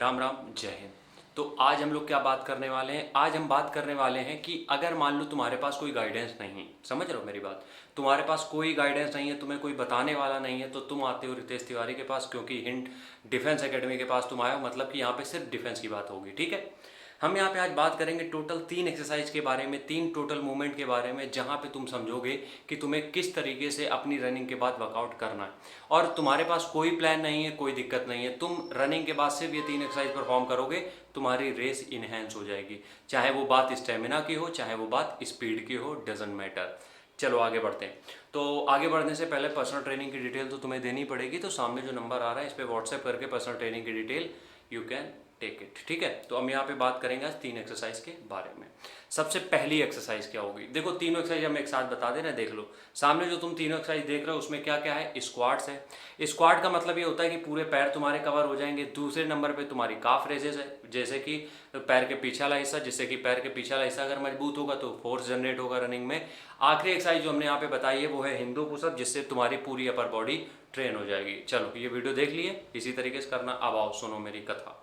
राम राम, जय हिंद। तो आज हम लोग क्या बात करने वाले हैं? आज हम बात करने वाले हैं कि अगर मान लो तुम्हारे पास कोई गाइडेंस नहीं, समझ रहे हो मेरी बात, तुम्हारे पास कोई गाइडेंस नहीं है, तुम्हें कोई बताने वाला नहीं है, तो तुम आते हो रितेश तिवारी के पास, क्योंकि हिंट डिफेंस एकेडमी के पास तुम आए हो, मतलब कि यहाँ पे सिर्फ डिफेंस की बात होगी। ठीक है, हम यहाँ पे आज बात करेंगे टोटल 3 एक्सरसाइज के बारे में, 3 टोटल मूवमेंट के बारे में, जहाँ पे तुम समझोगे कि तुम्हें किस तरीके से अपनी रनिंग के बाद वर्कआउट करना है। और तुम्हारे पास कोई प्लान नहीं है, कोई दिक्कत नहीं है, तुम रनिंग के बाद सिर्फ ये 3 एक्सरसाइज परफॉर्म करोगे, तुम्हारी रेस इनहेंस हो जाएगी। चाहे वो बात स्टेमिना की हो, चाहे वो बात स्पीड की हो, डजेंट मैटर। चलो आगे बढ़ते हैं। तो आगे बढ़ने से पहले पर्सनल ट्रेनिंग की डिटेल तो तुम्हें देनी पड़ेगी, तो सामने जो नंबर आ रहा है इस पर व्हाट्सएप करके पर्सनल ट्रेनिंग की detail you can take it. ठीक है, तो हम यहाँ पे बात करेंगे आज 3 एक्सरसाइज के बारे में। सबसे पहली एक्सरसाइज क्या होगी? देखो, तीनों एक्सरसाइज हम एक साथ बता दे रहे हैं, देख लो सामने जो तुम तीनों एक्सरसाइज देख रहे हो उसमें क्या क्या है। स्क्वाट्स है। स्क्वाट का मतलब ये होता है कि पूरे पैर तुम्हारे कवर हो जाएंगे। दूसरे नंबर पे तुम्हारी काफ रेजेस है, जैसे कि पैर के पीछे वाला हिस्सा, जिससे कि पैर के पीछे वाला हिस्सा अगर मजबूत होगा तो फोर्स जनरेट होगा रनिंग में। आखिरी एक्सरसाइज जो हमने यहाँ पे बताई है वो है हिंदू पुशअप, जिससे तुम्हारी पूरी अपर बॉडी ट्रेन हो जाएगी। चलो ये वीडियो देख लिए, इसी तरीके से करना। अब आओ सुनो मेरी कथा।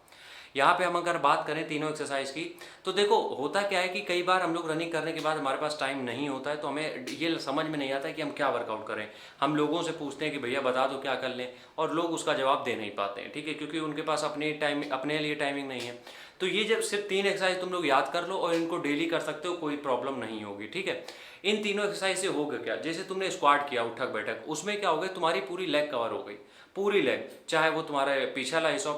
यहाँ पे हम अगर बात करें तीनों एक्सरसाइज की, तो देखो होता क्या है कि कई बार हम लोग रनिंग करने के बाद हमारे पास टाइम नहीं होता है, तो हमें ये समझ में नहीं आता है कि हम क्या वर्कआउट करें। हम लोगों से पूछते हैं कि भैया बता दो क्या कर लें, और लोग उसका जवाब दे नहीं पाते हैं। ठीक है, क्योंकि उनके पास अपने लिए टाइमिंग नहीं है। तो ये जब सिर्फ 3 एक्सरसाइज तुम लोग याद कर लो और इनको डेली कर सकते हो, कोई प्रॉब्लम नहीं होगी। ठीक है, इन तीनों एक्सरसाइज से होगा क्या? जैसे तुमने स्क्वाट किया, उठक बैठक, उसमें क्या हो गया, तुम्हारी पूरी लेग कवर हो गई। पूरी लेग, चाहे वो तुम्हारे पीछे वाला हिस्सा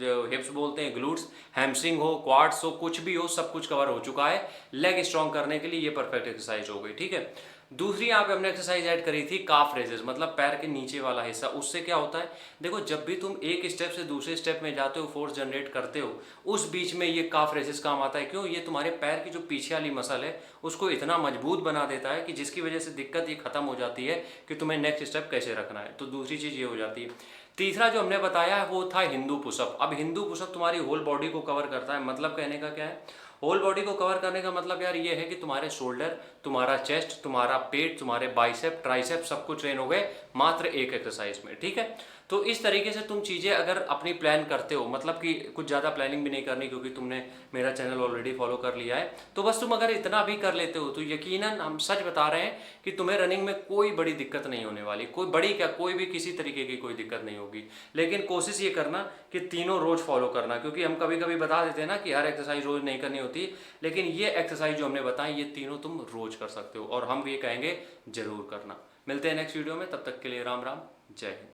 जो हिप्स बोलते हैं, ग्लूट्स, हैमस्ट्रिंग हो, क्वाड्स हो, कुछ भी हो, सब कुछ कवर हो चुका है। लेग स्ट्रॉन्ग करने के लिए ये परफेक्ट एक्सरसाइज हो गई। ठीक है, दूसरी यहाँ पे हमने एक्सरसाइज ऐड करी थी काफ रेजेस, मतलब पैर के नीचे वाला हिस्सा। उससे क्या होता है, देखो जब भी तुम एक स्टेप से दूसरे स्टेप में जाते हो, फोर्स जनरेट करते हो, उस बीच में ये काफ रेजेस काम आता है। क्यों? ये तुम्हारे पैर की जो पीछे वाली मसल है उसको इतना मजबूत बना देता है कि जिसकी वजह से दिक्कत ये खत्म हो जाती है कि तुम्हें नेक्स्ट स्टेप कैसे रखना है। तो दूसरी चीज ये हो जाती है। तीसरा जो हमने बताया है वो था हिंदू पुशअप। अब हिंदू पुशअप तुम्हारी होल बॉडी को कवर करता है। मतलब कहने का क्या है, होल बॉडी को कवर करने का मतलब यार ये है कि तुम्हारे शोल्डर, तुम्हारा चेस्ट, तुम्हारा पेट, तुम्हारे बाइसेप, ट्राइसेप सब कुछ ट्रेन हो गए मात्र एक एक्सरसाइज में। ठीक है, तो इस तरीके से तुम चीज़ें अगर अपनी प्लान करते हो, मतलब कि कुछ ज़्यादा प्लानिंग भी नहीं करनी, क्योंकि तुमने मेरा चैनल ऑलरेडी फॉलो कर लिया है, तो बस तुम अगर इतना भी कर लेते हो तो यकीनन हम सच बता रहे हैं कि तुम्हें रनिंग में कोई बड़ी दिक्कत नहीं होने वाली। कोई बड़ी क्या, कोई भी किसी तरीके की कोई दिक्कत नहीं होगी। लेकिन कोशिश ये करना कि तीनों रोज फॉलो करना, क्योंकि हम कभी कभी बता देते हैं ना कि हर एक्सरसाइज रोज नहीं करनी होती, लेकिन ये एक्सरसाइज जो हमने बताई ये तीनों तुम रोज कर सकते हो, और हम ये कहेंगे जरूर करना। मिलते हैं नेक्स्ट वीडियो में, तब तक के लिए राम राम, जय हिंद।